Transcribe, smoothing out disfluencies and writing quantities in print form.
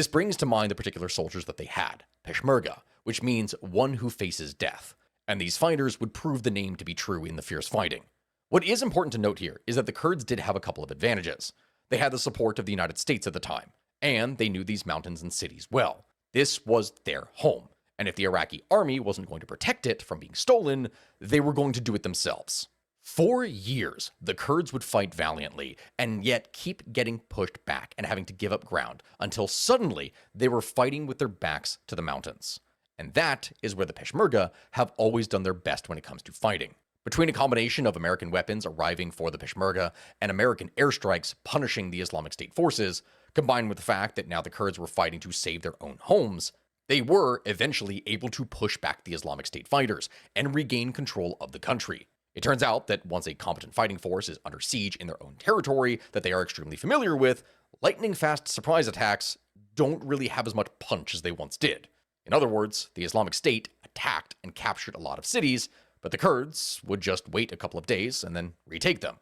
This brings to mind the particular soldiers that they had, Peshmerga, which means one who faces death, and these fighters would prove the name to be true in the fierce fighting. What is important to note here is that the Kurds did have a couple of advantages. They had the support of the United States at the time, and they knew these mountains and cities well. This was their home, and if the Iraqi army wasn't going to protect it from being stolen, they were going to do it themselves. For years, the Kurds would fight valiantly, and yet keep getting pushed back and having to give up ground, until suddenly they were fighting with their backs to the mountains. And that is where the Peshmerga have always done their best when it comes to fighting. Between a combination of American weapons arriving for the Peshmerga and American airstrikes punishing the Islamic State forces, combined with the fact that now the Kurds were fighting to save their own homes, they were eventually able to push back the Islamic State fighters and regain control of the country. It turns out that once a competent fighting force is under siege in their own territory that they are extremely familiar with, lightning-fast surprise attacks don't really have as much punch as they once did. In other words, the Islamic State attacked and captured a lot of cities, but the Kurds would just wait a couple of days and then retake them.